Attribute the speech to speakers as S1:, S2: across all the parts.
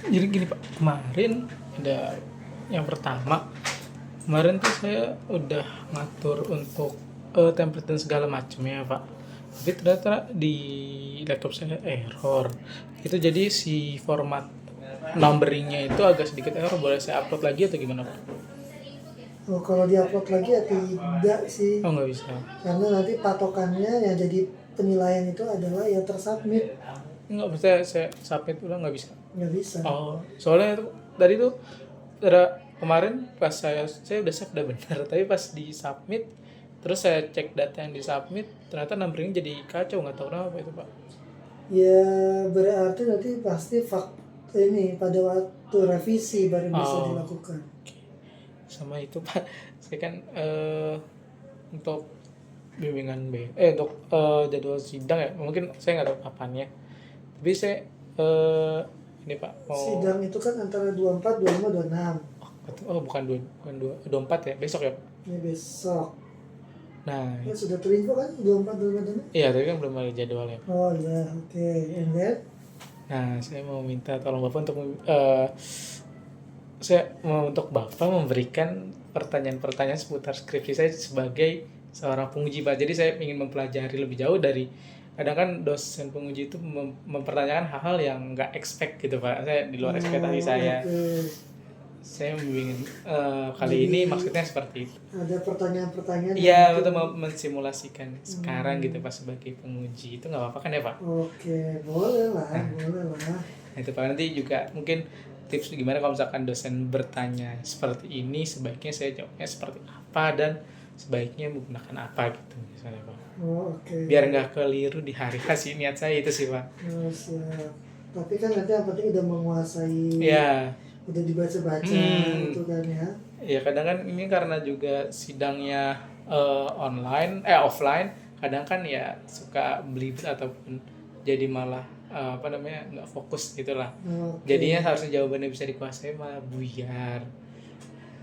S1: Jadi gini Pak, kemarin ada yang pertama, kemarin tuh saya udah ngatur untuk template dan segala macamnya Pak. Tapi ternyata di laptop saya error. Itu jadi si format numberingnya itu agak sedikit error. Boleh saya upload lagi atau gimana Pak?
S2: Oh, kalau diupload lagi ya tidak sih,
S1: Oh nggak bisa.
S2: karena nanti patokannya yang jadi penilaian itu adalah yang tersubmit,
S1: Nggak bisa saya submit ulang nggak bisa.
S2: nggak bisa.
S1: Oh, soalnya itu, tadi tuh ada kemarin pas saya udah save udah benar, tapi pas di submit terus saya cek data yang di submit ternyata numberingnya jadi kacau, nggak tahu kenapa itu Pak.
S2: Ya berarti nanti pasti ini pada waktu revisi baru bisa
S1: Oh,
S2: dilakukan.
S1: sama itu Pak, saya kan untuk bimbingan untuk jadwal sidang ya mungkin saya nggak tahu kapannya, tapi saya ini Pak mau
S2: Sidang itu kan antara 24, 25, 26.
S1: bukan bukan 24 ya besok ya Pak.
S2: Ini besok.
S1: Nah
S2: Ya sudah terinfo kan 24, 25, 26?
S1: iya tapi kan belum ada jadwalnya.
S2: Oh ya, oke. And then?
S1: Nah, saya mau minta tolong Bapak untuk saya mau untuk Bapak memberikan pertanyaan-pertanyaan seputar skripsi saya sebagai seorang penguji Pak. Jadi saya ingin mempelajari lebih jauh dari kadang kan dosen penguji itu mempertanyakan hal-hal yang nggak expect gitu Pak. Saya di luar ekspektasi saya.
S2: Oke.
S1: Saya ingin kali
S2: Jadi,
S1: ini maksudnya seperti itu.
S2: ada pertanyaan-pertanyaan
S1: Iya,
S2: yang
S1: untuk
S2: mungkin-
S1: mensimulasikan sekarang gitu Pak sebagai penguji itu nggak apa-apa kan ya Pak?
S2: Oke, boleh lah, boleh lah.
S1: Nah, itu Pak nanti juga mungkin tips gimana kalau misalkan dosen bertanya seperti ini sebaiknya saya jawabnya seperti apa dan sebaiknya menggunakan apa gitu misalnya Pak.
S2: Oh, oke.
S1: Biar nggak keliru di hari kasih niat saya itu sih Pak.
S2: Oh, siap. Tapi kan nanti yang penting udah menguasai,
S1: Ya,
S2: udah dibaca-baca gitu kan ya.
S1: ya kadang kan ini karena juga sidangnya offline, kadang kan ya suka belibet ataupun jadi malah apa namanya nggak fokus gitulah.
S2: Oke.
S1: Jadinya harusnya jawabannya bisa dikuasai malah buyar.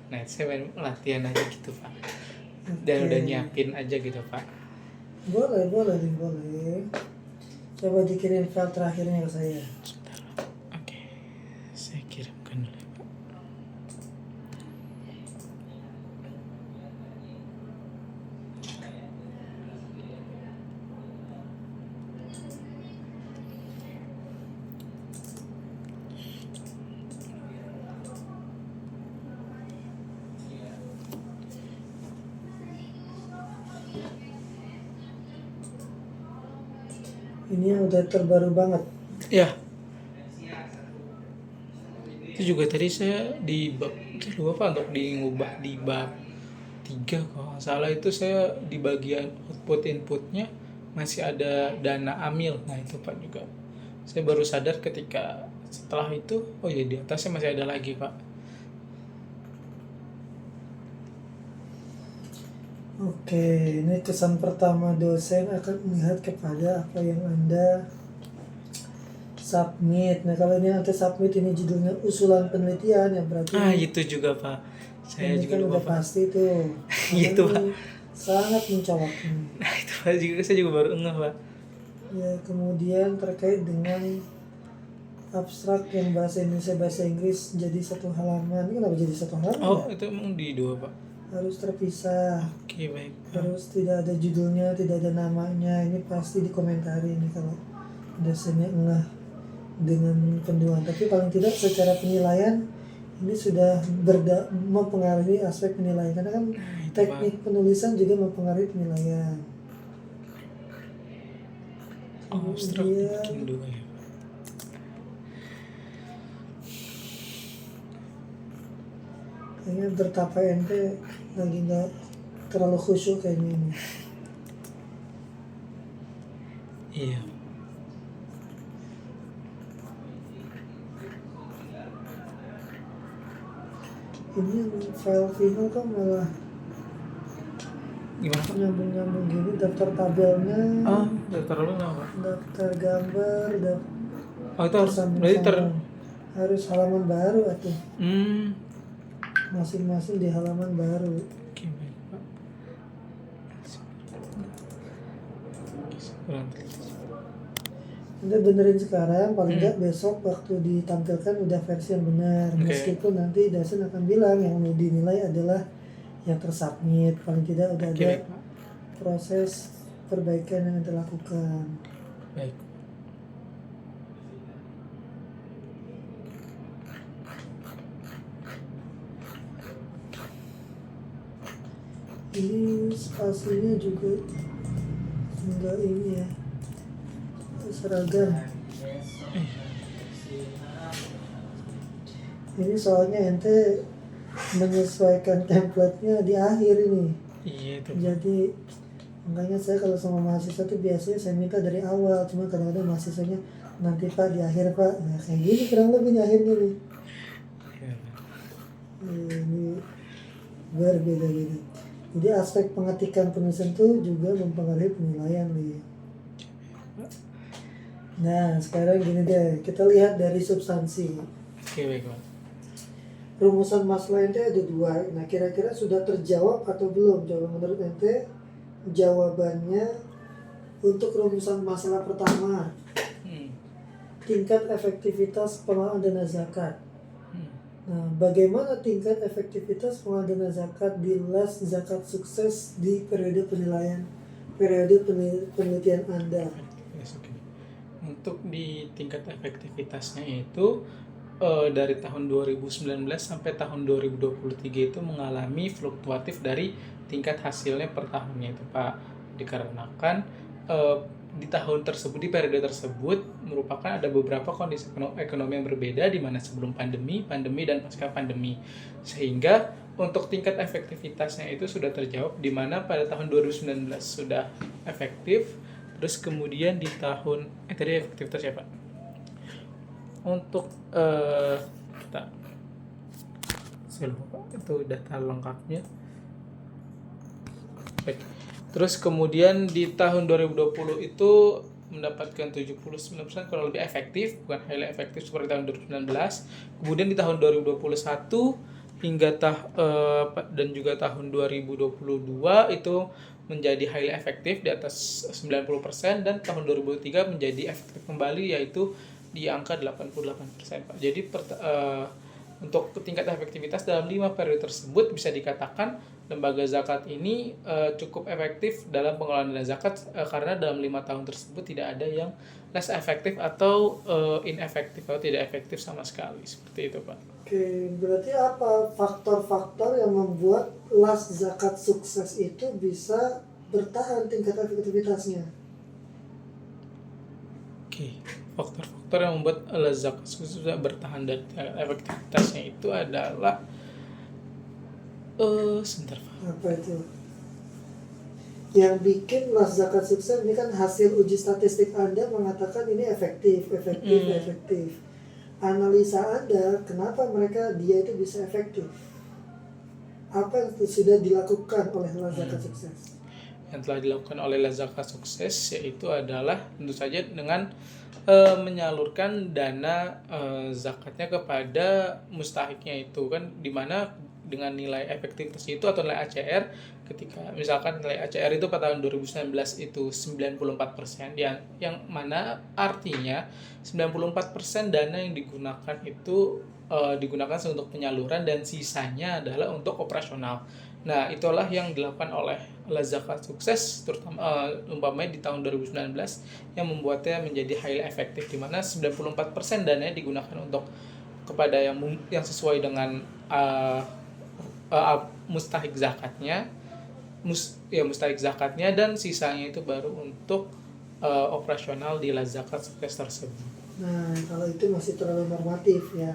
S1: Nah, saya main latihan aja gitu Pak. Dan
S2: Oke.
S1: udah nyiapin aja gitu Pak.
S2: Boleh, boleh, boleh. Coba dikirim file terakhirnya ke saya.
S1: Sebentar Pak. Oke, saya kirimkan dulu ya Pak.
S2: Ini yang udah terbaru banget.
S1: Ya, itu juga tadi saya di bab itu lupa Pak untuk diubah di bab 3 kalau nggak salah itu saya di bagian output inputnya masih ada dana amil. Nah itu Pak juga saya baru sadar ketika setelah itu oh ya di atasnya masih ada lagi Pak.
S2: Oke, ini kesan pertama dosen akan melihat kepada apa yang Anda submit. Nah, kalau ini nanti submit ini judulnya usulan penelitian ya berarti
S1: Itu juga Pak, saya
S2: ini
S1: juga
S2: kan
S1: lupa
S2: udah
S1: Pak.
S2: pasti tuh.
S1: Gitu,
S2: Karena
S1: Pak.
S2: ini sangat mencolok ini.
S1: Nah itu Pak juga saya juga baru ngeh Pak.
S2: Ya, kemudian terkait dengan abstrak yang bahasa Indonesia bahasa Inggris jadi satu halaman. Ini kenapa jadi satu halaman
S1: Oh
S2: ya?
S1: itu emang di 2 Pak.
S2: Harus terpisah.
S1: Oke baik Pak.
S2: Terus tidak ada judulnya, tidak ada namanya. Ini pasti dikomentari ini kalau dosennya enggak dengan penduaan. Tapi paling tidak secara penilaian ini sudah mempengaruhi aspek penilaian karena kan
S1: Itu
S2: teknik penulisan juga mempengaruhi penilaian.
S1: Abstrak
S2: Kemudian
S1: bikin 2 ya Pak.
S2: kayaknya bertapa ente lagi nggak terlalu khusyuk kayaknya ini.
S1: Iya.
S2: Ini yang file final kok malah
S1: Gimana Pak?
S2: nyambung-nyambung gini, daftar tabelnya,
S1: Daftar dulu nggak Pak?
S2: daftar gambar,
S1: Oh itu harus berarti
S2: harus halaman baru atau
S1: Hmm.
S2: masing-masing di halaman baru.
S1: Oke baik Pak. Kurang
S2: Anda benerin sekarang, paling nggak besok waktu ditampilkan udah versi yang benar.
S1: Oke.
S2: Meskipun nanti dosen akan bilang yang mau dinilai adalah yang tersubmit, paling tidak udah
S1: Oke,
S2: ada
S1: baik Pak.
S2: proses perbaikan yang Anda lakukan.
S1: Baik.
S2: Ini spasinya juga enggak ini ya, seragam. Ini soalnya ente menyesuaikan template-nya di akhir ini.
S1: Iya itu.
S2: Jadi makanya saya kalau sama mahasiswa tuh biasanya saya minta dari awal, cuma kadang-kadang mahasiswanya nanti Pak di akhir Pak. Nah, kayak gini kurang lebih di akhirnya nih.
S1: Iya.
S2: Ini berbeda-beda. Jadi aspek pengetikan penulisan tuh juga mempengaruhi penilaian nih. Nah sekarang gini deh, kita lihat dari substansi.
S1: Oke, baik Pak.
S2: Rumusan masalah ente ada 2. Nah kira-kira sudah terjawab atau belum? Coba menurut ente jawabannya untuk rumusan masalah pertama, tingkat efektivitas pengelolaan dana zakat. Nah, bagaimana tingkat efektivitas pengelolaan dana zakat di LAS zakat sukses di periode penelitian Anda?
S1: Yes, oke. Untuk di tingkat efektivitasnya itu dari tahun 2019 sampai tahun 2023 itu mengalami fluktuatif dari tingkat hasilnya per tahunnya itu Pak. Dikarenakan di tahun tersebut, di periode tersebut merupakan ada beberapa kondisi ekonomi yang berbeda di mana sebelum pandemi dan pasca pandemi. Sehingga untuk tingkat efektivitasnya itu sudah terjawab di mana pada tahun 2019 sudah efektif. Terus kemudian di tahun tadi efektivitas ya Pak. Untuk kita saya lupa itu data lengkapnya. Baik. Terus kemudian di tahun 2020 itu mendapatkan 79% kurang lebih efektif, bukan highly efektif seperti tahun 2019. Kemudian di tahun 2021 hingga dan juga tahun 2022 itu menjadi highly efektif di atas 90% dan tahun 2023 menjadi efektif kembali yaitu di angka 88% Pak. Jadi untuk tingkat efektivitas dalam 5 periode tersebut bisa dikatakan lembaga zakat ini cukup efektif dalam pengelolaan dana zakat karena dalam 5 tahun tersebut tidak ada yang less efektif atau inefektif atau tidak efektif sama sekali. Seperti itu Pak.
S2: Oke, berarti apa faktor-faktor yang membuat LAS zakat sukses itu bisa bertahan tingkat efektivitasnya?
S1: Oke, faktor-faktor yang membuat LAS zakat sukses bisa bertahan dan efektivitasnya itu adalah sebentar Pak.
S2: Apa itu? Yang bikin LAS zakat sukses ini kan hasil uji statistik Anda mengatakan ini efektif. Analisa Anda, kenapa dia itu bisa efektif? Apa yang sudah dilakukan oleh LAS zakat sukses?
S1: Yang telah dilakukan oleh LAS zakat sukses yaitu adalah tentu saja dengan menyalurkan dana zakatnya kepada mustahiknya itu kan, dimana dengan nilai efektivitas itu atau nilai ACR, ketika misalkan nilai ACR itu pada tahun 2019 itu 94%, yang mana artinya 94% dana yang digunakan itu digunakan untuk penyaluran dan sisanya adalah untuk operasional. Nah, itulah yang dilakukan oleh LAS zakat sukses terutama umpamanya di tahun 2019 yang membuatnya menjadi highly efektif, di mana 94% dananya digunakan untuk kepada yang sesuai dengan mustahik zakatnya, mustahik zakatnya, dan sisanya itu baru untuk operasional di LAS zakat sukses tersebut.
S2: Nah, kalau itu masih terlalu normatif ya.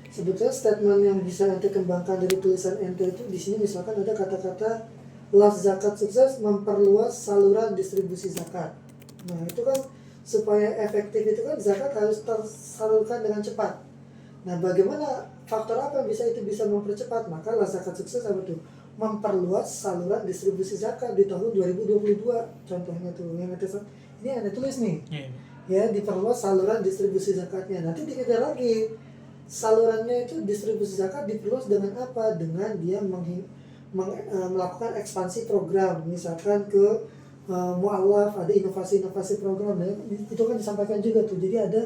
S2: Sebetulnya statement yang bisa ente kembangkan dari tulisan ente itu di sini misalkan ada kata-kata LAS zakat sukses memperluas saluran distribusi zakat. Nah, itu kan supaya efektif itu kan zakat harus tersalurkan dengan cepat. Nah, bagaimana faktor apa yang bisa mempercepat? Maka LAS zakat sukses apa tuh? Memperluas saluran distribusi zakat di tahun 2022. Contohnya tuh yang ini ada tulis nih. Ya, diperluas saluran distribusi zakatnya. Nanti dikejar lagi. Salurannya itu distribusi zakat diperluas dengan apa? Dengan dia melakukan ekspansi program, misalkan ke mualaf, ada inovasi-inovasi program. Nah, itu kan disampaikan juga tuh. Jadi ada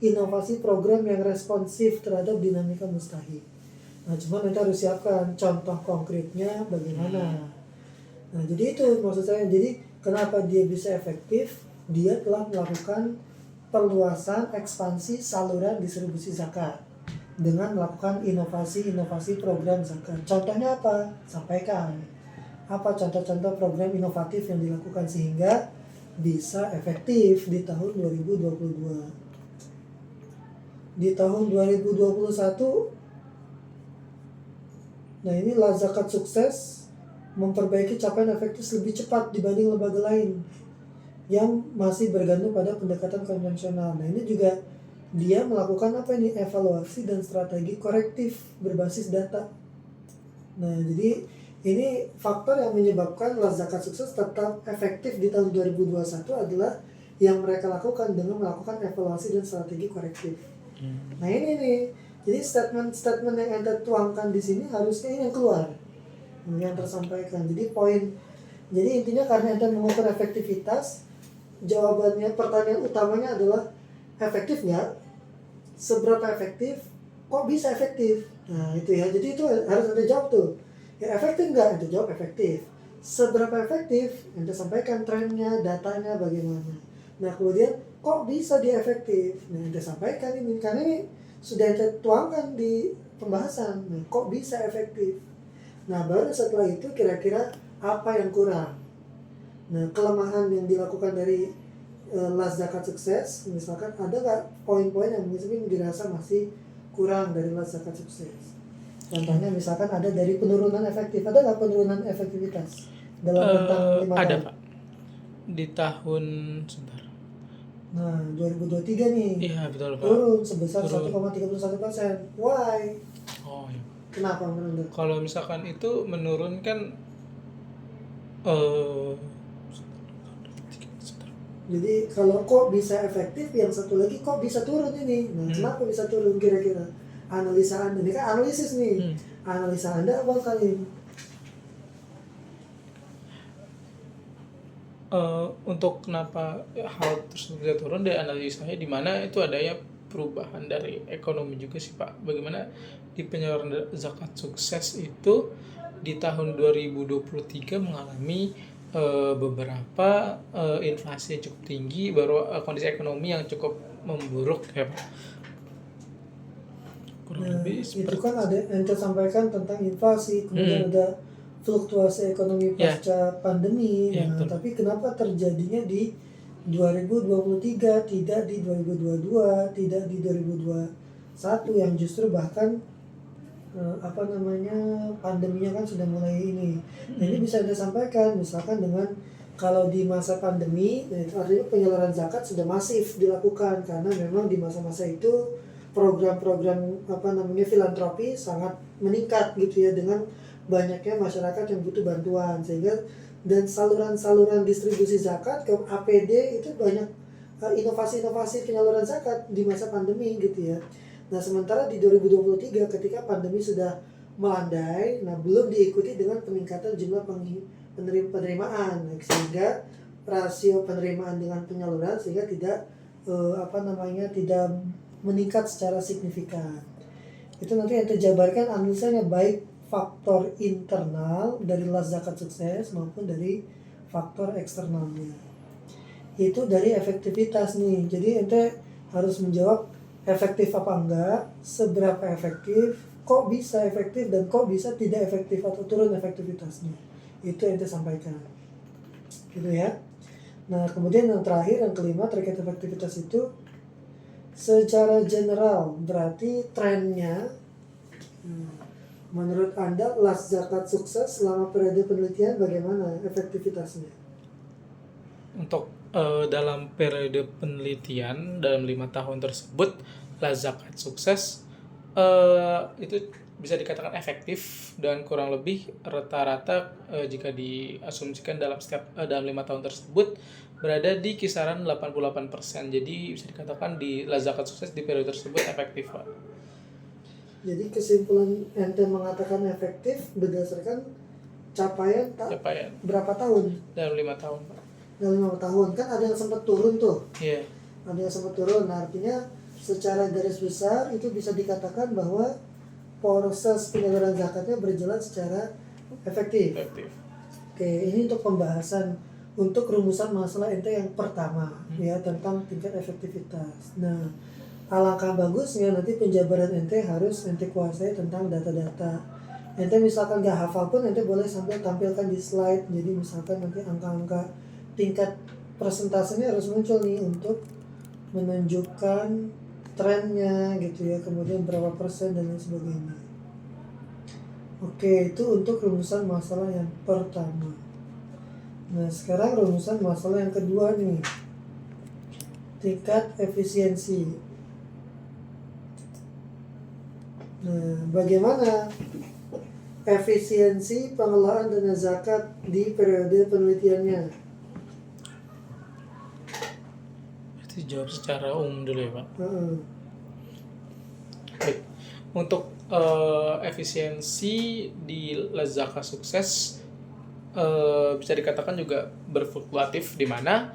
S2: inovasi program yang responsif terhadap dinamika mustahik. Nah, cuman nanti harus siapkan contoh konkretnya bagaimana. Nah, jadi itu maksud saya. Jadi kenapa dia bisa efektif? Dia telah melakukan perluasan ekspansi saluran distribusi zakat dengan melakukan inovasi-inovasi program zakat. Contohnya apa? Sampaikan. Apa contoh-contoh program inovatif yang dilakukan sehingga bisa efektif di tahun 2022. Di tahun 2021, nah inilah zakat sukses memperbaiki capaian efektif lebih cepat dibanding lembaga lain yang masih bergantung pada pendekatan konvensional. Nah ini juga dia melakukan apa ini, evaluasi dan strategi korektif berbasis data. Nah jadi ini faktor yang menyebabkan zakat sukses tetap efektif di tahun 2021 adalah yang mereka lakukan dengan melakukan evaluasi dan strategi korektif. Nah ini nih, jadi statement-statement yang ente tuangkan di sini harusnya ini yang keluar, yang tersampaikan. Jadi jadi intinya karena ente mengukur efektivitas, jawabannya, pertanyaan utamanya adalah efektif nggak? Seberapa efektif? Kok bisa efektif? Nah itu ya, jadi itu harus ente jawab tuh. Ya efektif nggak? Ente jawab efektif. Seberapa efektif? Ente sampaikan trennya, datanya bagaimana. Nah kemudian kok bisa dia efektif? Nah ente sampaikan ini, karena ini sudah ente tuangkan di pembahasan. Nah kok bisa efektif? Nah baru setelah itu kira-kira apa yang kurang? Nah kelemahan yang dilakukan dari last zakat sukses, misalkan ada nggak poin-poin yang mungkin dirasa masih kurang dari last zakat sukses? Contohnya misalkan ada dari penurunan efektif, ada nggak penurunan efektivitas dalam rentang 5 tahun?
S1: Ada Pak, di tahun sebentar.
S2: Nah 2023 nih,
S1: Iya betul Pak.
S2: turun sebesar
S1: Turun.
S2: 1,31%. Why?
S1: Oh iya.
S2: Kenapa menurut?
S1: Kalau misalkan itu menurun kan
S2: Jadi kalau kok bisa efektif, yang satu lagi kok bisa turun ini. Nah kenapa bisa turun kira-kira? Analisa Anda, ini kan analisis nih. Analisa Anda apa kali?
S1: Untuk kenapa hal tersebut bisa turun dari analisanya, di mana itu adanya perubahan dari ekonomi juga sih Pak. Bagaimana di penyaluran zakat sukses itu di tahun 2023 mengalami beberapa inflasi yang cukup tinggi, baru kondisi ekonomi yang cukup memburuk ya Pak. Kurang lebih
S2: Itu
S1: seperti
S2: kan ada yang sampaikan tentang inflasi, kemudian ada fluktuasi ekonomi pasca pandemi. Nah, tapi kenapa terjadinya di 2023, tidak di 2022, tidak di 2021 yang justru bahkan pandeminya kan sudah mulai ini. Nah, ini bisa disampaikan misalkan dengan kalau di masa pandemi, artinya penyaluran zakat sudah masif dilakukan karena memang di masa-masa itu program-program filantropi sangat meningkat gitu ya, dengan banyaknya masyarakat yang butuh bantuan, sehingga dan saluran-saluran distribusi zakat ke APD itu banyak inovasi-inovasi penyaluran zakat di masa pandemi gitu ya. Nah sementara di 2023 ketika pandemi sudah melandai, nah belum diikuti dengan peningkatan jumlah penerimaan, sehingga rasio penerimaan dengan penyaluran sehingga tidak tidak meningkat secara signifikan. Itu nanti yang terjabarkan analisanya baik faktor internal dari last zakat sukses maupun dari faktor eksternalnya. Itu dari efektivitas nih. Jadi ente harus menjawab efektif apa enggak, seberapa efektif, kok bisa efektif dan kok bisa tidak efektif atau turun efektivitasnya. Itu ente sampaikan. Gitu ya. Nah, kemudian yang terakhir, yang kelima terkait efektivitas itu secara general, berarti trennya menurut Anda last zakat sukses selama periode penelitian bagaimana efektivitasnya?
S1: Untuk dalam periode penelitian dalam 5 tahun tersebut, last zakat sukses itu bisa dikatakan efektif dan kurang lebih rata-rata jika diasumsikan dalam 5 tahun tersebut berada di kisaran 88%. Jadi bisa dikatakan di last zakat sukses di periode tersebut efektif Pak.
S2: Jadi kesimpulan ente mengatakan efektif berdasarkan capaian berapa tahun?
S1: Dalam 5 tahun Pak.
S2: dalam 5 tahun. Kan ada yang sempat turun tuh.
S1: Iya.
S2: Ada yang sempat turun. Nah, artinya secara garis besar itu bisa dikatakan bahwa proses penyaluran zakatnya berjalan secara efektif.
S1: Efektif.
S2: Oke, ini untuk pembahasan untuk rumusan masalah ente yang pertama ya tentang tingkat efektivitas. Nah, alangkah bagusnya nanti penjabaran ente harus ente kuasai tentang data-data. Ente misalkan gak hafal pun ente boleh sambil tampilkan di slide. Jadi misalkan nanti angka-angka tingkat persentasenya harus muncul nih untuk menunjukkan trennya gitu ya, kemudian berapa persen dan lain sebagainya. Oke, itu untuk rumusan masalah yang pertama. Nah, sekarang rumusan masalah yang kedua nih. Tingkat efisiensi. Nah, bagaimana efisiensi pengelolaan dana zakat di periode penelitiannya?
S1: Itu jawab secara umum dulu ya Pak. Baik. Untuk efisiensi di Lazaka Sukses bisa dikatakan juga berfluktuatif, di mana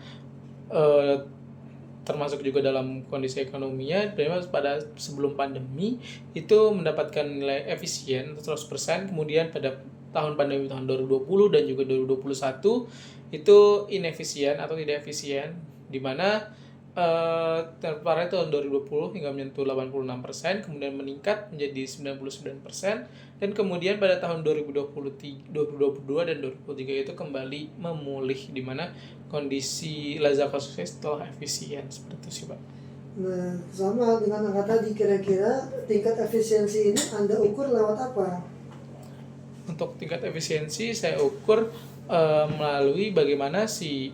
S1: termasuk juga dalam kondisi ekonominya, pada sebelum pandemi itu mendapatkan nilai efisien 100%, kemudian pada tahun pandemi tahun 2020 dan juga 2021 itu inefisien atau tidak efisien, di mana terparah tahun 2020 hingga menyentuh 86%, kemudian meningkat menjadi 99%, dan kemudian pada tahun 2022 dan 2023 itu kembali memulih, di mana kondisi Lazaka Sukses telah efisien, seperti itu sih Pak.
S2: Nah, sama dengan angka tadi, kira-kira tingkat efisiensi ini Anda ukur lewat apa?
S1: Untuk tingkat efisiensi saya ukur melalui bagaimana si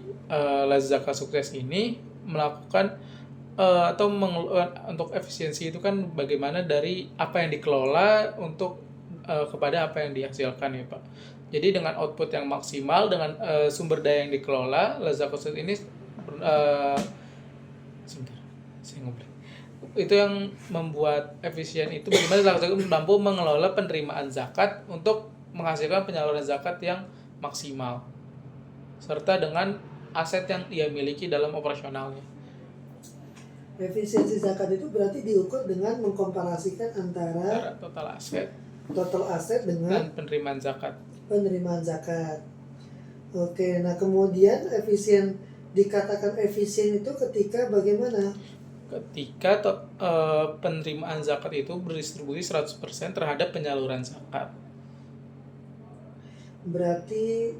S1: Lazaka Sukses ini melakukan atau untuk efisiensi itu kan bagaimana dari apa yang dikelola untuk kepada apa yang dihasilkan ya Pak. Jadi dengan output yang maksimal, dengan sumber daya yang dikelola, Lazaka Sukses ini sebentar, saya ngobrol. Itu yang membuat efisien itu bagaimana Lazaka Sukses mampu mengelola penerimaan zakat untuk menghasilkan penyaluran zakat yang maksimal, serta dengan aset yang ia miliki dalam operasionalnya.
S2: Efisiensi zakat itu berarti diukur dengan mengkomparasikan antara
S1: total aset
S2: dengan
S1: dan penerimaan zakat.
S2: Oke, nah kemudian dikatakan efisien itu ketika bagaimana?
S1: Ketika penerimaan zakat itu berdistribusi 100% terhadap penyaluran zakat.
S2: Berarti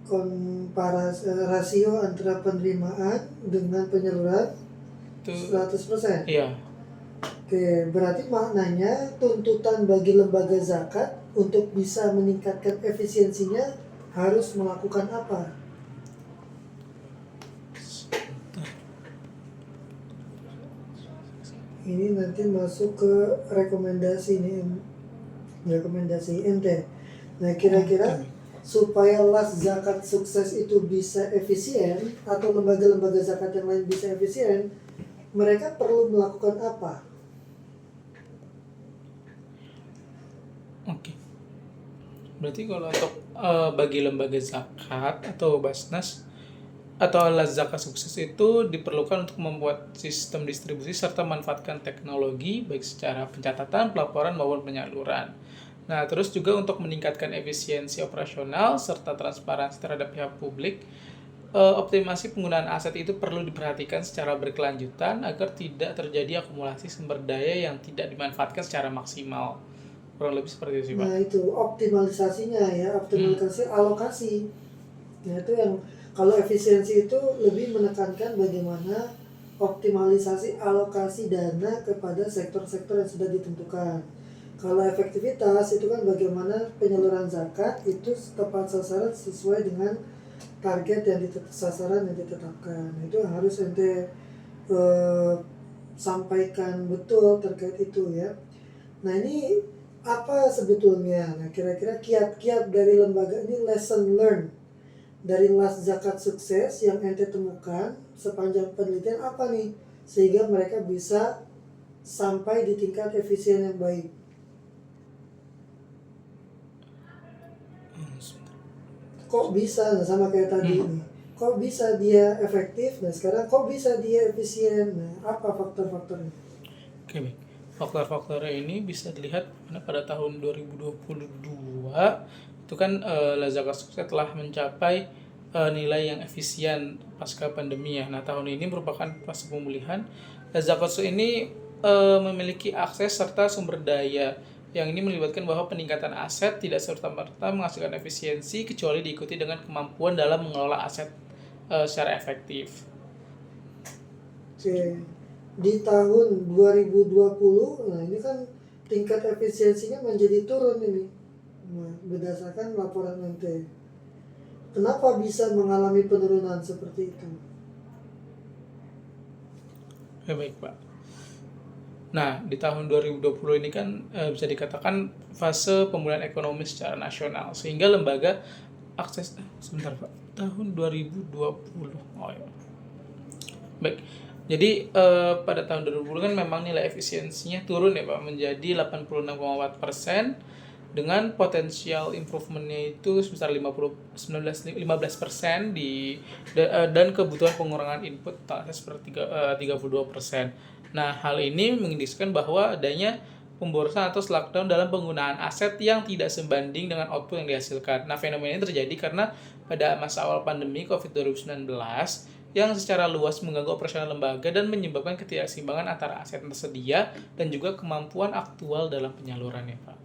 S2: rasio antara penerimaan dengan penyaluran itu 100%?
S1: Iya.
S2: Oke, berarti maknanya tuntutan bagi lembaga zakat untuk bisa meningkatkan efisiensinya harus melakukan apa? Ini nanti masuk ke rekomendasi ente. Nah, kira-kira supaya las zakat sukses itu bisa efisien atau lembaga-lembaga zakat yang lain bisa efisien, mereka perlu melakukan apa?
S1: Oke. Berarti kalau untuk bagi lembaga zakat atau Basnas atau las zakat sukses itu diperlukan untuk membuat sistem distribusi serta memanfaatkan teknologi baik secara pencatatan, pelaporan maupun penyaluran. Nah, terus juga untuk meningkatkan efisiensi operasional serta transparansi terhadap pihak publik, optimasi penggunaan aset itu perlu diperhatikan secara berkelanjutan agar tidak terjadi akumulasi sumber daya yang tidak dimanfaatkan secara maksimal. Kurang lebih seperti itu sih Pak.
S2: Nah, itu optimalisasinya ya, optimalisasi alokasi. Nah, itu yang kalau efisiensi itu lebih menekankan bagaimana optimalisasi alokasi dana kepada sektor-sektor yang sudah ditentukan. Kalau efektivitas itu kan bagaimana penyaluran zakat itu tepat sasaran sesuai dengan target yang sasaran yang ditetapkan. Itu harus ente sampaikan betul terkait itu ya. Nah, ini apa sebetulnya? Nah, kira-kira kiat-kiat dari lembaga ini, lesson learned dari las zakat sukses yang ente temukan sepanjang penelitian apa nih? Sehingga mereka bisa sampai di tingkat efisien yang baik. Kok bisa? Nah, sama kayak tadi nih. kok bisa dia efektif, nah sekarang kok bisa dia efisien, nah apa faktor-faktornya?
S1: Oke, baik. Faktor-faktornya ini bisa dilihat karena pada tahun 2022 itu kan Lazada Sukses telah mencapai nilai yang efisien pasca pandemi ya. Nah, tahun ini merupakan fase pemulihan. Lazada Sukses ini memiliki akses serta sumber daya yang ini melibatkan bahwa peningkatan aset tidak serta-merta menghasilkan efisiensi kecuali diikuti dengan kemampuan dalam mengelola aset secara efektif.
S2: Oke, di tahun 2020, nah ini kan tingkat efisiensinya menjadi turun ini. Nah, berdasarkan laporan MT. Kenapa bisa mengalami penurunan seperti itu?
S1: Ya, baik, Pak. Nah, di tahun 2020 ini kan bisa dikatakan fase pemulihan ekonomi secara nasional sehingga lembaga akses sebentar, Pak. Tahun 2020. Oh ya. Baik. Jadi pada tahun 2020 kan memang nilai efisiensinya turun ya Pak menjadi 86,4% dengan potensial improvementnya itu sebesar 15% dan kebutuhan pengurangan input seperti 32%. Nah, hal ini mengindikasikan bahwa adanya pemborosan atau lockdown dalam penggunaan aset yang tidak sebanding dengan output yang dihasilkan. Nah, fenomena ini terjadi karena pada masa awal pandemi COVID-19 yang secara luas mengganggu operasional lembaga dan menyebabkan ketidakseimbangan antara aset yang tersedia dan juga kemampuan aktual dalam penyalurannya, Pak.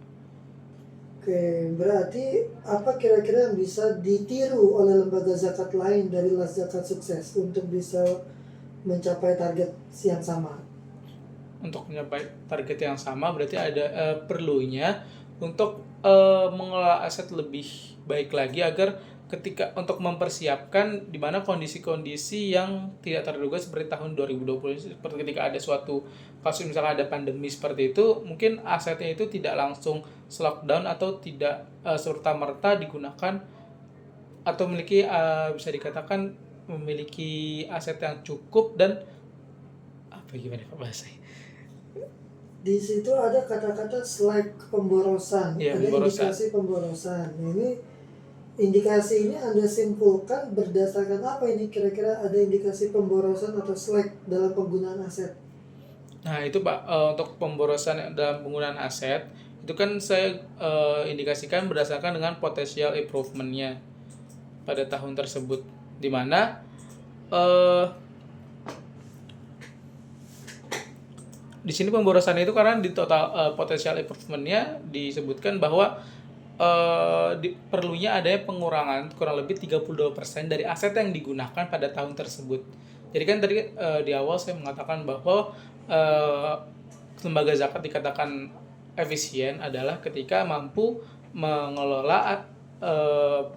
S2: Oke, berarti apa kira-kira yang bisa ditiru oleh lembaga zakat lain dari Las Zakat Sukses untuk bisa mencapai target yang sama?
S1: Untuk mencapai target yang sama berarti ada perlunya untuk mengelola aset lebih baik lagi agar ketika untuk mempersiapkan di mana kondisi-kondisi yang tidak terduga seperti tahun 2020 seperti ketika ada suatu kasus misalkan ada pandemi seperti itu mungkin asetnya itu tidak langsung lockdown atau tidak serta-merta digunakan atau memiliki bisa dikatakan memiliki aset yang cukup dan apa gimana Pak bahasanya.
S2: Di situ ada kata-kata slack pemborosan,
S1: Ya,
S2: ada
S1: pemborosan.
S2: indikasi pemborosan. Nah, ini indikasi ini Anda simpulkan berdasarkan apa ini? Kira-kira ada indikasi pemborosan atau slack dalam penggunaan aset?
S1: Nah, itu Pak, untuk pemborosan dalam penggunaan aset, itu kan saya indikasikan berdasarkan dengan potential improvement-nya pada tahun tersebut. Di mana di sini pemborosan itu karena di total potential improvement-nya disebutkan bahwa perlunya adanya pengurangan kurang lebih 32% dari aset yang digunakan pada tahun tersebut. Jadi kan tadi di awal saya mengatakan bahwa lembaga zakat dikatakan efisien adalah ketika mampu mengelola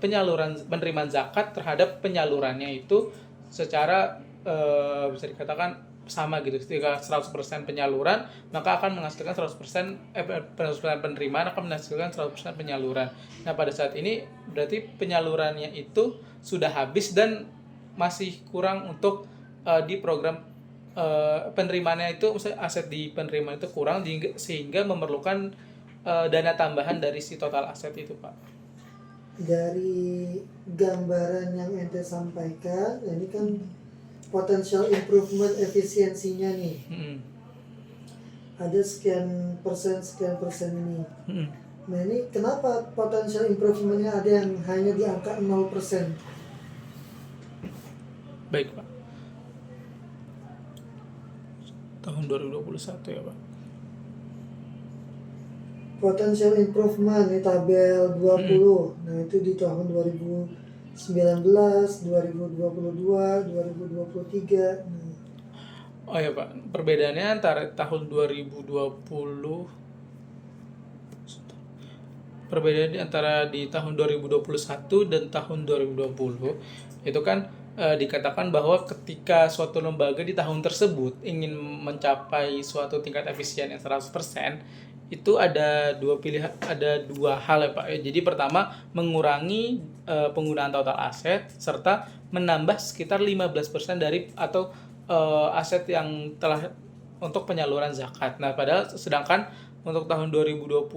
S1: penyaluran penerimaan zakat terhadap penyalurannya itu secara bisa dikatakan sama gitu. Ketika 100% penyaluran maka akan menghasilkan 100% 100% penerimaan akan menghasilkan 100% penyaluran. Nah, pada saat ini berarti penyalurannya itu sudah habis dan masih kurang untuk di program penerimaannya itu aset di penerimaan itu kurang sehingga memerlukan dana tambahan dari si total aset itu, Pak.
S2: Dari gambaran yang ente sampaikan, ini kan potential improvement efisiensinya nih. Ada sekian persen ini. Nah, ini kenapa potential improvementnya ada yang hanya di angka 0%?
S1: Baik, Pak. Tahun 2021 ya, Pak.
S2: Potential improvement di tabel 20. Nah, itu di tahun 2019, 2022, 2023. Nah,
S1: oh ya Pak, perbedaannya antara tahun 2020 antara di tahun 2021 dan tahun 2020 itu kan dikatakan bahwa ketika suatu lembaga di tahun tersebut ingin mencapai suatu tingkat efisien yang 100%, itu ada dua hal ya Pak. Jadi pertama mengurangi penggunaan total aset serta menambah sekitar 15% dari atau aset yang telah untuk penyaluran zakat. Nah, padahal sedangkan untuk tahun 2021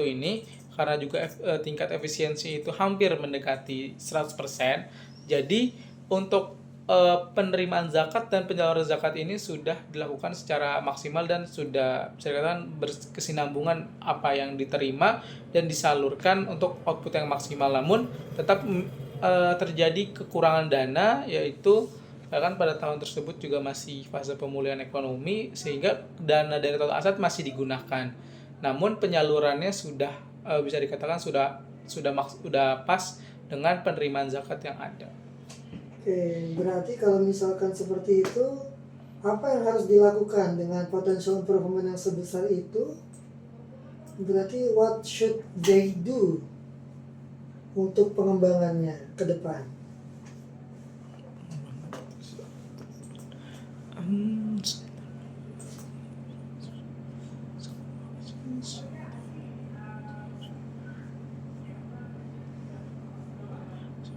S1: ini karena juga tingkat efisiensi itu hampir mendekati 100%. Jadi untuk penerimaan zakat dan penyaluran zakat ini sudah dilakukan secara maksimal dan sudah bisa dikatakan berkesinambungan apa yang diterima dan disalurkan untuk output yang maksimal. Namun tetap terjadi kekurangan dana, yaitu kan pada tahun tersebut juga masih fase pemulihan ekonomi sehingga dana dari total aset masih digunakan. Namun penyalurannya sudah bisa dikatakan sudah pas dengan penerimaan zakat yang ada.
S2: Oke, berarti kalau misalkan seperti itu, apa yang harus dilakukan dengan potential improvement yang sebesar itu? Berarti what should they do untuk pengembangannya ke depan?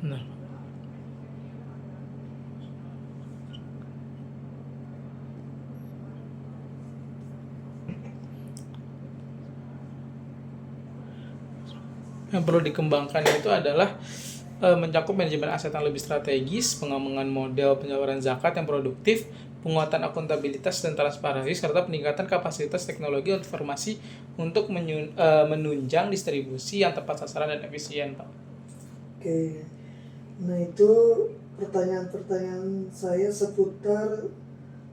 S1: Nah, yang perlu dikembangkan itu adalah mencakup manajemen aset yang lebih strategis, pengembangan model penyaluran zakat yang produktif, penguatan akuntabilitas dan transparansi, serta peningkatan kapasitas teknologi informasi untuk menunjang distribusi yang tepat sasaran dan efisien, Pak.
S2: Oke, nah itu pertanyaan-pertanyaan saya seputar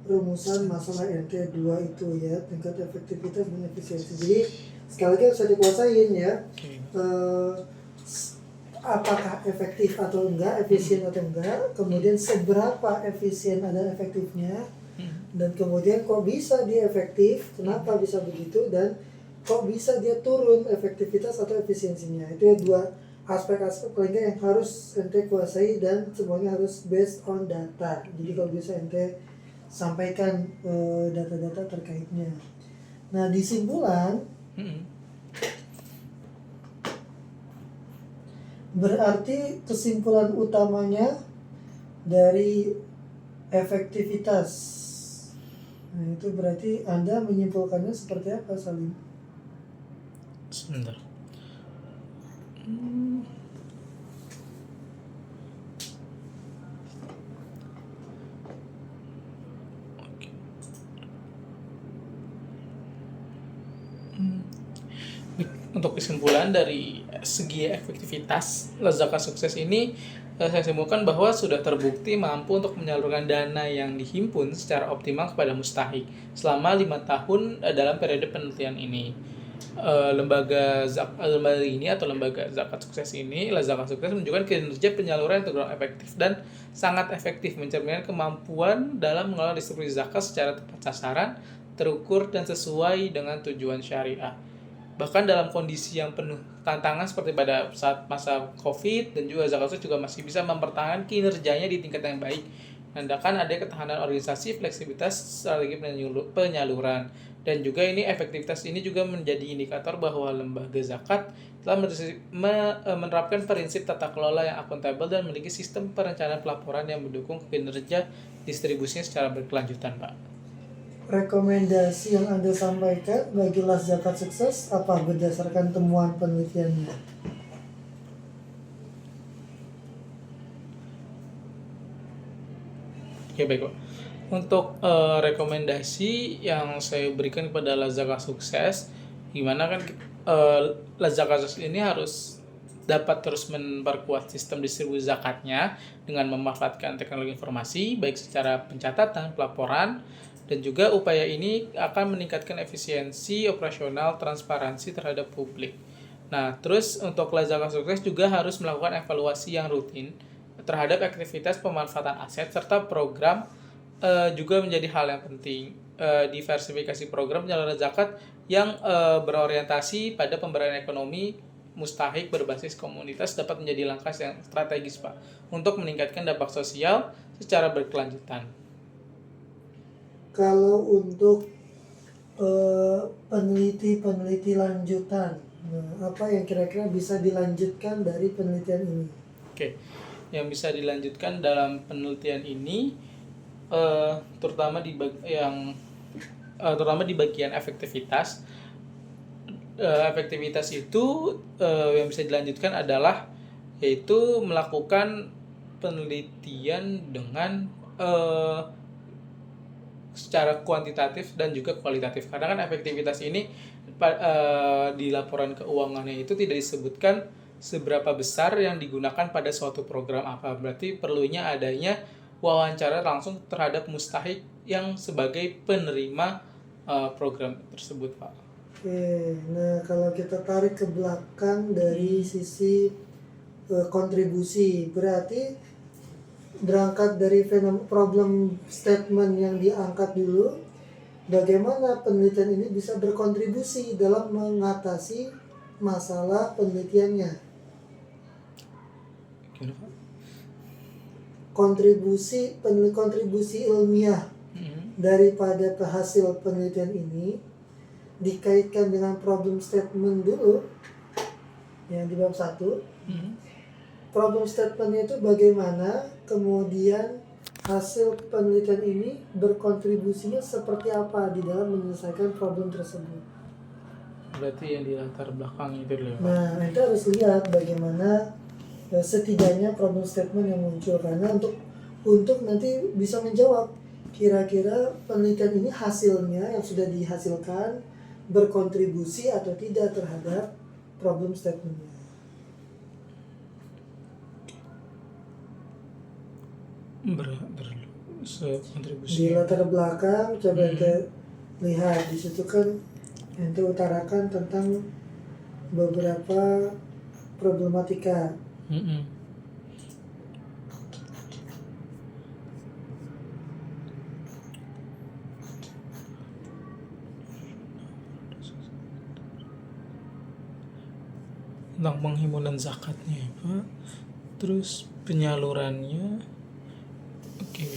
S2: rumusan masalah NT2 itu ya, tingkat efektivitas dan efisiensi. Jadi sekali lagi harus dikuasain ya. Apakah efektif atau enggak, efisien atau enggak, kemudian seberapa efisien dan efektifnya, dan kemudian kok bisa dia efektif, kenapa bisa begitu, dan kok bisa dia turun efektivitas atau efisiensinya. Itu ya dua aspek-aspek paling nggak yang harus ente kuasai dan semuanya harus based on data. Jadi kalau bisa ente sampaikan data-data terkaitnya. Nah, di simpulan berarti kesimpulan utamanya dari efektivitas. Nah, itu berarti Anda menyimpulkannya seperti apa, Salim?
S1: Sebentar. Untuk kesimpulan dari segi efektivitas, Lazaka Sukses ini saya simpulkan bahwa sudah terbukti mampu untuk menyalurkan dana yang dihimpun secara optimal kepada mustahik selama 5 tahun dalam periode penelitian ini. Lembaga ini atau lembaga zakat sukses ini, Lazaka Sukses menunjukkan kinerja penyaluran yang tergolong efektif dan sangat efektif, mencerminkan kemampuan dalam mengelola distribusi zakat secara tepat sasaran, terukur dan sesuai dengan tujuan syariah. Bahkan dalam kondisi yang penuh tantangan seperti pada saat masa COVID, dan juga zakat sukses juga masih bisa mempertahankan kinerjanya di tingkat yang baik, menandakan ada ketahanan organisasi, fleksibilitas strategi penyaluran. Dan juga ini efektivitas ini juga menjadi indikator bahwa lembaga zakat telah menerapkan prinsip tata kelola yang akuntabel dan memiliki sistem perencanaan pelaporan yang mendukung kinerja distribusinya secara berkelanjutan, Pak.
S2: Rekomendasi yang Anda sampaikan bagi las zakat sukses apa berdasarkan temuan penelitiannya?
S1: Oke, baik, Pak. Untuk rekomendasi yang saya berikan kepada Lazaka Sukses, gimana kan Lazaka Sukses ini harus dapat terus memperkuat sistem distribusi zakatnya dengan memanfaatkan teknologi informasi baik secara pencatatan, pelaporan, dan juga upaya ini akan meningkatkan efisiensi operasional, transparansi terhadap publik. Nah, terus untuk Lazaka Sukses juga harus melakukan evaluasi yang rutin terhadap aktivitas pemanfaatan aset serta program juga menjadi hal yang penting. Diversifikasi program penyaluran zakat yang berorientasi pada pemberdayaan ekonomi mustahik berbasis komunitas dapat menjadi langkah yang strategis, Pak, untuk meningkatkan dampak sosial secara berkelanjutan.
S2: Kalau untuk peneliti lanjutan, apa yang kira-kira bisa dilanjutkan dari penelitian ini?
S1: Oke, yang bisa dilanjutkan dalam penelitian ini terutama di bagian efektivitas. Efektivitas itu yang bisa dilanjutkan adalah yaitu melakukan penelitian dengan secara kuantitatif dan juga kualitatif. Karena kan efektivitas ini di laporan keuangannya itu tidak disebutkan seberapa besar yang digunakan pada suatu program apa. Berarti perlunya adanya wawancara langsung terhadap mustahik yang sebagai penerima program tersebut, Pak.
S2: Oke, nah kalau kita tarik ke belakang dari sisi kontribusi, berarti berangkat dari problem statement yang diangkat dulu, bagaimana penelitian ini bisa berkontribusi dalam mengatasi masalah penelitiannya.
S1: Gimana, Pak?
S2: Kontribusi ilmiah daripada hasil penelitian ini dikaitkan dengan problem statement dulu yang di bab 1. Problem statementnya itu bagaimana kemudian hasil penelitian ini berkontribusinya seperti apa di dalam menyelesaikan problem tersebut.
S1: Berarti yang di latar belakang itu dulu, Pak.
S2: Nah, itu harus lihat bagaimana setidaknya problem statement yang muncul, karena untuk nanti bisa menjawab kira-kira penelitian ini hasilnya yang sudah dihasilkan berkontribusi atau tidak terhadap problem statementnya.
S1: Sekontribusi.
S2: Di latar belakang coba ente lihat di situ kan ente utarakan tentang beberapa problematika.
S1: Tentang penghimpunan zakatnya, Pak. Terus penyalurannya. Oke.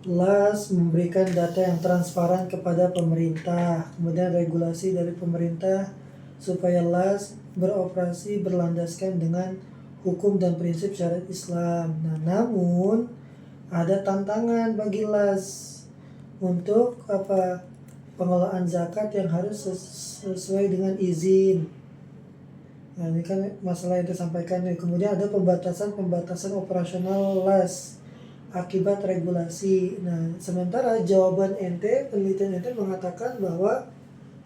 S2: LAS memberikan data yang transparan kepada pemerintah, kemudian regulasi dari pemerintah supaya LAS beroperasi berlandaskan dengan hukum dan prinsip syariat Islam. Nah, namun ada tantangan bagi LAS untuk pengelolaan zakat yang harus sesuai dengan izin. Nah, ini kan masalah yang disampaikan nih. Kemudian ada pembatasan operasional LAS akibat regulasi. Nah, sementara jawaban ente, penelitian ente mengatakan bahwa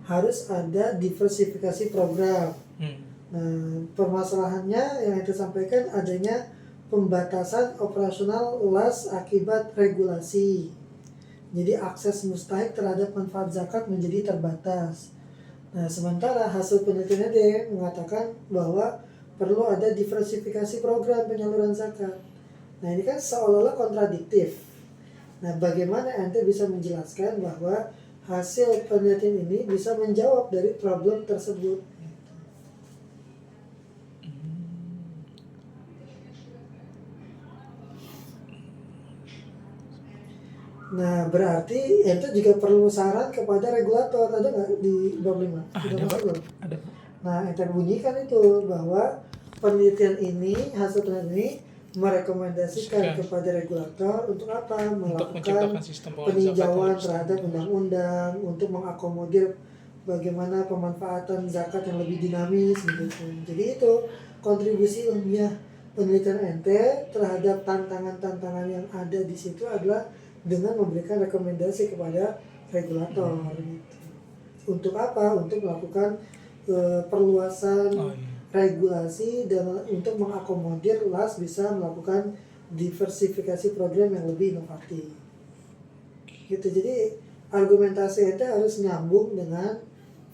S2: harus ada diversifikasi program. Nah, permasalahannya yang ente sampaikan adanya pembatasan operasional LAS akibat regulasi. Jadi akses mustahik terhadap manfaat zakat menjadi terbatas. Nah, sementara hasil penelitiannya dia mengatakan bahwa perlu ada diversifikasi program penyaluran zakat. Nah, ini kan seolah-olah kontradiktif. Nah, bagaimana ente bisa menjelaskan bahwa hasil penelitian ini bisa menjawab dari problem tersebut? Nah, berarti ente juga perlu saran kepada regulator. Ada nggak di bab 5?
S1: Ada, Pak. Ada.
S2: Nah, ente bunyikan itu bahwa penelitian ini, hasil penelitian ini merekomendasikan kepada regulator untuk apa? Melakukan peninjauan terhadap undang-undang untuk mengakomodir bagaimana pemanfaatan zakat yang lebih dinamis gitu. Jadi itu kontribusi ilmiah penelitian ente terhadap tantangan-tantangan yang ada di situ adalah dengan memberikan rekomendasi kepada regulator gitu. Untuk apa? Untuk melakukan perluasan regulasi dan untuk mengakomodir LAS bisa melakukan diversifikasi program yang lebih inovatif. Gitu. Jadi argumentasi ente harus nyambung dengan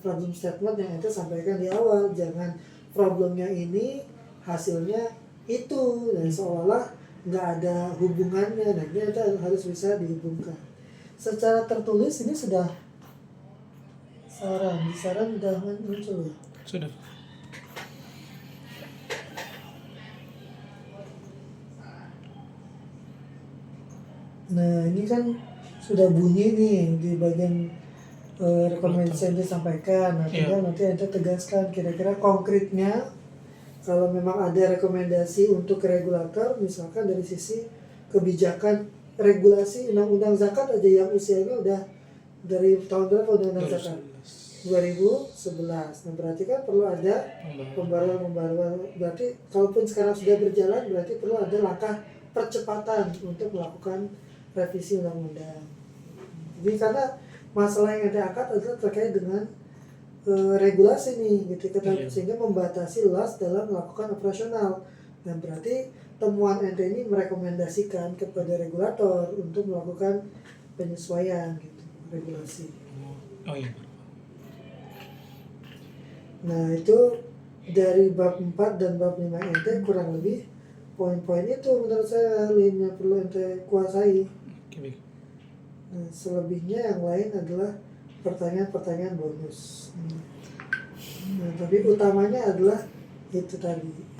S2: problem statement yang ente sampaikan di awal. Jangan problemnya ini hasilnya itu dan seolah nggak ada hubungannya. Nah, ini ente harus bisa dihubungkan. Secara tertulis ini sudah saran sudah muncul ya?
S1: Sudah.
S2: Nah, ini kan sudah bunyi nih di bagian rekomendasi yang disampaikan. Nah, tinggal nanti ente tegaskan kira-kira konkretnya kalau memang ada rekomendasi untuk regulator, misalkan dari sisi kebijakan regulasi undang-undang zakat aja yang usianya udah dari tahun berapa undang-undang zakat? 2011. Nah, berarti kan perlu ada pembaruan. Berarti kalaupun sekarang sudah berjalan, berarti perlu ada langkah percepatan untuk melakukan revisi undang-undang. Jadi karena masalah yang ente angkat adalah terkait dengan regulasi nih gitu,
S1: Iya.
S2: sehingga membatasi LAS dalam melakukan operasional, dan berarti temuan ente ini merekomendasikan kepada regulator untuk melakukan penyesuaian gitu regulasi.
S1: Oh iya.
S2: Nah itu dari bab 4 dan bab 5 ente kurang lebih poin-poin itu menurut saya Lin, yang perlu ente kuasai.
S1: Oke, baik.
S2: Nah, selebihnya yang lain adalah pertanyaan-pertanyaan bonus. Nah, tapi utamanya adalah itu tadi.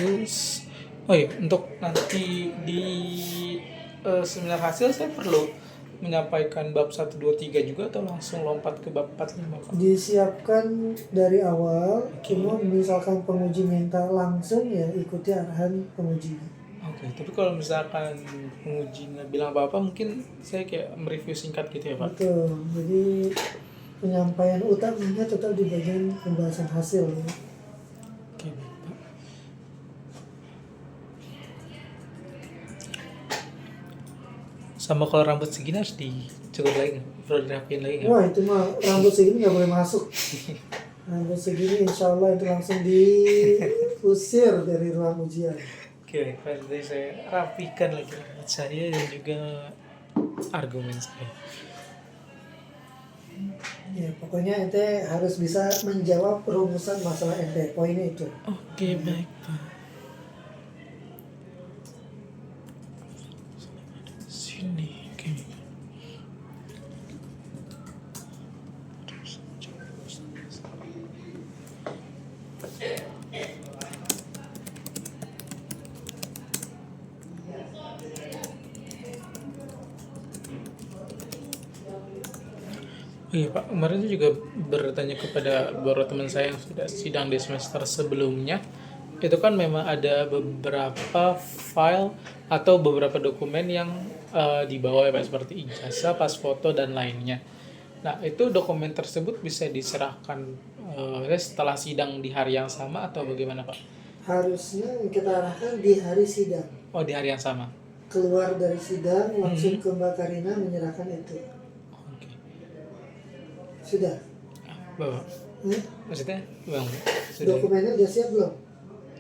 S1: Terus, oh iya, untuk nanti di seminar hasil saya perlu menyampaikan bab 1, 2, 3 juga atau langsung lompat ke bab 4, 5, Pak?
S2: Disiapkan dari awal, cuma misalkan penguji minta langsung ya ikuti arahan penguji.
S1: Oke, tapi kalau misalkan pengujinya bilang apa-apa, mungkin saya kayak mereview singkat gitu ya, Pak?
S2: Betul. Jadi penyampaian utamanya tetap di bagian pembahasan hasil ya.
S1: Oke, baik, Pak. Sama kalau rambut segini harus dicukur lagi nggak? Perlu dirapiin lagi nggak?
S2: Wah itu mah rambut segini nggak boleh masuk. Rambut segini insya Allah itu langsung diusir dari ruang ujian.
S1: Oke, baik, Pak. Nanti saya rapikan lagi rambut saya dan juga argumen saya.
S2: Ya pokoknya ente harus bisa menjawab perumusan masalah ente. Poinnya itu.
S1: Oke, baik, Pak. Sini, oke. Iya, Pak, kemarin itu juga bertanya kepada beberapa teman saya yang sudah sidang di semester sebelumnya. Itu kan memang ada beberapa file atau beberapa dokumen yang dibawa ya Pak, seperti ijazah, pas foto, dan lainnya. Nah, itu dokumen tersebut bisa diserahkan setelah sidang di hari yang sama atau bagaimana Pak?
S2: Harusnya kita arahkan di hari sidang.
S1: Oh, di hari yang sama.
S2: Keluar dari sidang langsung ke Mbak Karina menyerahkan itu.
S1: Oke.
S2: Sudah.
S1: Bapak,
S2: Hmm?
S1: maksudnya Bang, sudah
S2: Dokumennya udah siap belum?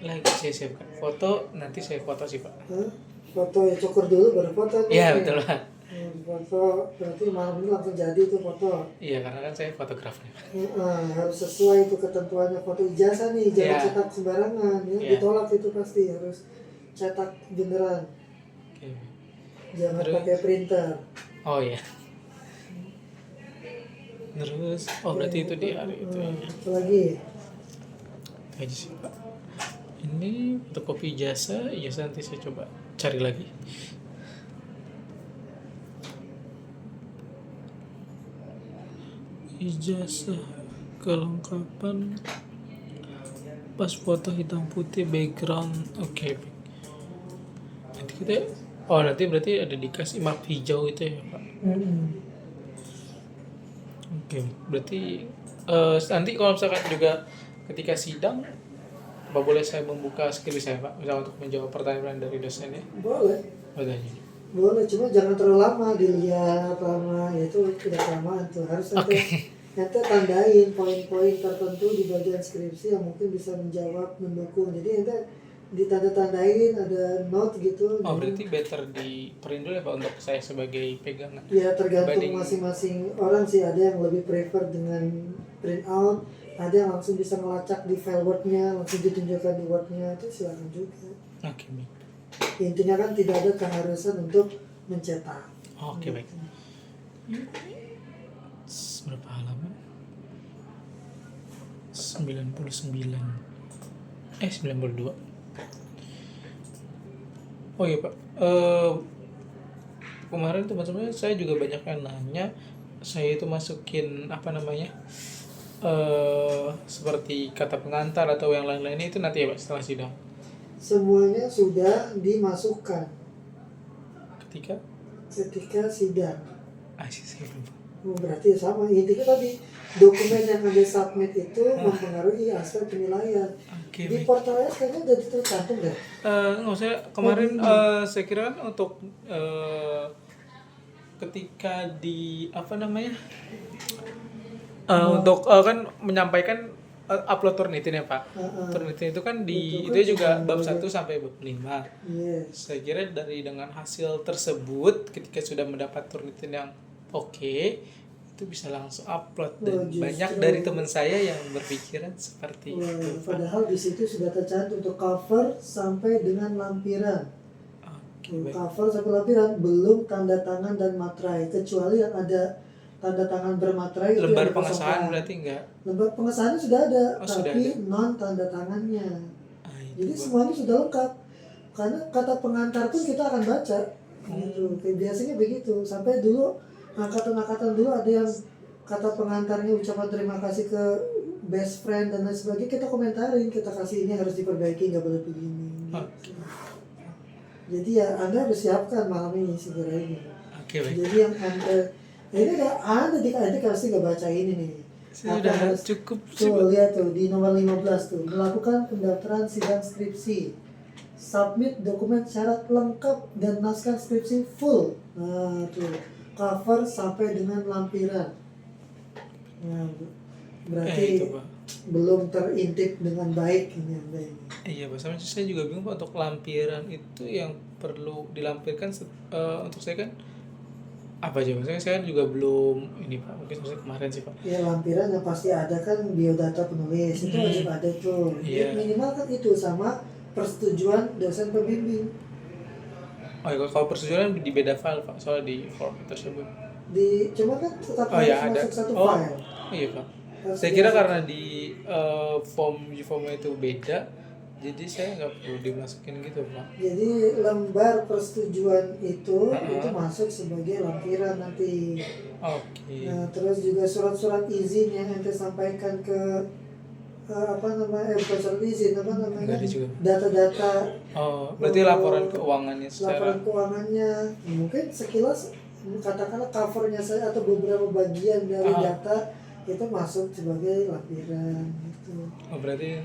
S1: lagi saya siapkan. Foto nanti saya foto sih Pak.
S2: Hah? Foto ya cukur dulu baru foto nih.
S1: Iya, betul Pak.
S2: Foto berarti malam ini langsung jadi tuh foto.
S1: Iya, karena kan saya fotografer.
S2: Harus sesuai itu ketentuannya foto ijazah nih, jangan
S1: Iya.
S2: cetak sembarangan ya.
S1: Iya.
S2: Ditolak itu pasti harus cetak beneran.
S1: Oke.
S2: Jangan
S1: Terus?
S2: pakai printer.
S1: Oh iya. Terus, oh berarti itu di hari itu ya.
S2: Itu lagi.
S1: Itu aja sih Pak. Ini fotokopi ijazah nanti saya coba cari lagi. Ijazah kelengkapan pas foto hitam putih background. Oke. Nanti kita nanti berarti ada dikasih map hijau itu ya Pak. Oke, berarti nanti kalau misalkan juga ketika sidang, Pak boleh saya membuka skrip saya Pak, misalnya untuk menjawab pertanyaan dari dosen ya?
S2: Boleh.
S1: Bertanya.
S2: Boleh, cuma jangan terlalu lama dilihat lama, ya itu udah kelamaan tuh. Harus nanti tandain poin-poin tertentu di bagian skripsi yang mungkin bisa menjawab, mendukung. Jadi nanti ditanda-tandain ada note gitu.
S1: Oh berarti better di print dulu ya Pak untuk saya sebagai pegangan.
S2: Ya tergantung
S1: Banding-
S2: masing-masing orang sih, ada yang lebih prefer dengan print out, ada yang langsung bisa ngelacak di file Word-nya, langsung ditunjukkan di Word-nya, itu silakan juga.
S1: Oke, baik.
S2: Intinya kan tidak ada keharusan untuk mencetak.
S1: Oke, baik. Berapa halaman? 99. 92. Oh iya Pak, kemarin teman-teman saya juga banyak yang nanya, saya itu masukin apa namanya seperti kata pengantar atau yang lain-lainnya itu nanti ya Pak setelah sidang.
S2: Semuanya sudah dimasukkan
S1: Ketika
S2: ketika sidang.
S1: saya lupa.
S2: Oh, berarti sama. Intinya tadi dokumen yang ada submit itu mempengaruhi aspek penilaian.
S1: Oke,
S2: Di
S1: baik.
S2: portalnya kayaknya udah tercantum deh.
S1: Nggak usah kemarin saya kira kan untuk ketika di apa namanya untuk kan menyampaikan upload Turnitin ya Pak. Turnitin itu kan di
S2: Itu kan
S1: itu juga
S2: cuma
S1: bab 1 sampai bab 5.
S2: Yes.
S1: Saya kira dari dengan hasil tersebut ketika sudah mendapat Turnitin yang oke, itu bisa langsung upload dan
S2: justru.
S1: banyak dari teman saya yang berpikiran seperti
S2: Wah,
S1: itu.
S2: padahal di situ sudah tercantum untuk cover sampai dengan lampiran.
S1: Oke, baik.
S2: Cover sampai lampiran belum tanda tangan dan materai, kecuali yang ada tanda tangan bermaterai itu
S1: Lembar
S2: yang
S1: pengesahan
S2: dikosongkan.
S1: berarti enggak?
S2: Lembar pengesahannya sudah ada,
S1: Sudah
S2: tapi
S1: ada.
S2: non tanda tangannya.
S1: Itu,
S2: Jadi
S1: Pak.
S2: semuanya sudah lengkap. Karena kata pengantar pun kita akan baca. Gitu. Kayak biasanya begitu. Sampai dulu angkatan-angkatan dulu ada yang kata pengantarnya ucapan terima kasih ke best friend dan lain sebagainya, kita komentarin, kita kasih ini harus diperbaiki, nggak boleh begini.
S1: Oke.
S2: Jadi ya Anda harus siapkan malam ini segera ini.
S1: Oke, baik.
S2: Jadi yang Anda ini Anda pasti nggak baca ini nih.
S1: Sudah
S2: Apa
S1: cukup
S2: Tuh lihat tuh di nomor 15 tuh, melakukan pendaftaran sidang skripsi, submit dokumen syarat lengkap dan naskah skripsi full. Nah tuh, cover sampai dengan lampiran. Nah, berarti
S1: itu, Pak.
S2: belum terintip dengan baik ini Anda ini.
S1: Iya Pak, sama saya juga bingung Pak untuk lampiran itu yang perlu dilampirkan untuk saya kan apa aja Pak? Saya juga belum ini Pak, mungkin saya kemarin sih Pak.
S2: Ya lampiran yang pasti ada kan biodata penulis, itu wajib ada tuh.
S1: Iya.
S2: Minimal kan itu sama persetujuan dosen pembimbing.
S1: Oh ya, kalau persetujuan di beda file Pak, soalnya di form tersebut.
S2: Cuma kan tetap
S1: Oh
S2: harus
S1: ya ada.
S2: masuk satu
S1: Oh
S2: file.
S1: iya Pak.
S2: Harus
S1: Saya kira
S2: dimasuk.
S1: karena di formnya itu beda, jadi saya nggak perlu dimasukin gitu Pak.
S2: Jadi lembar persetujuan itu masuk sebagai lampiran nanti.
S1: Oke.
S2: Nah, terus juga surat-surat izin yang ente sampaikan ke bukan surat izin,
S1: Nggak ada juga.
S2: data-data
S1: Oh, berarti laporan keuangannya secara
S2: laporan keuangannya. Mungkin sekilas katakanlah covernya saya atau beberapa bagian dari data itu masuk sebagai lampiran gitu.
S1: oh berarti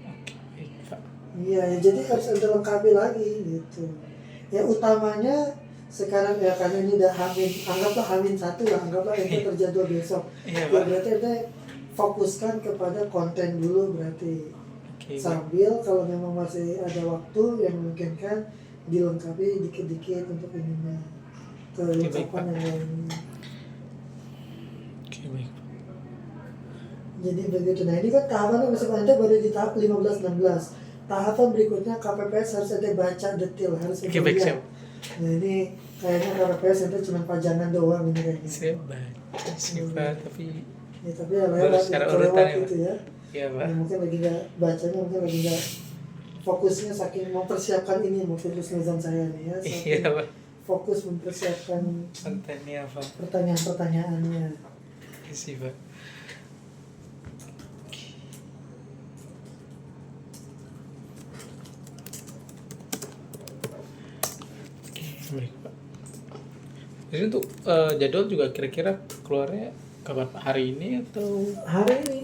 S1: oke baik Pak.
S2: Iya, ya, jadi harus ente lengkapi lagi gitu. Ya utamanya sekarang ya karena ini udah anggaplah H-1 lah, anggaplah ente terjadwal besok.
S1: Iya
S2: Ya
S1: Pak.
S2: berarti ente fokuskan kepada konten dulu berarti.
S1: Oke, Pak.
S2: Sambil kalau memang masih ada waktu yang memungkinkan dilengkapi dikit-dikit untuk ininya.
S1: baik,
S2: Ucapan
S1: Pak.
S2: yang lainnya.
S1: Oke baik.
S2: Jadi begitu. Nah ini kan tahapannya masih ente baru di tahap 15-16. Tahapan berikutnya KPPS harus ente baca detail, harus ente
S1: Oke, baik,
S2: lihat.
S1: siap.
S2: Nah ini kayaknya KPPS ente cuma pajangan doang ini kayaknya.
S1: Saya baca sih Pak, tapi
S2: Ya, tapi ya
S1: baru
S2: lewat,
S1: secara
S2: kelewat
S1: urutan ya, Pak.
S2: gitu ya.
S1: iya Pak.
S2: Ya, mungkin lagi nggak bacanya, mungkin lagi nggak fokusnya saking mempersiapkan ini mungkin Nuzam saya nih ya. Saking
S1: Iya Pak.
S2: fokus mempersiapkan
S1: Kontennya apa?
S2: pertanyaan-pertanyaannya.
S1: Iya sih Pak. Oke, baik Pak. Jadi untuk jadwal juga kira-kira keluarnya kapan Pak? Hari ini atau
S2: Hari ini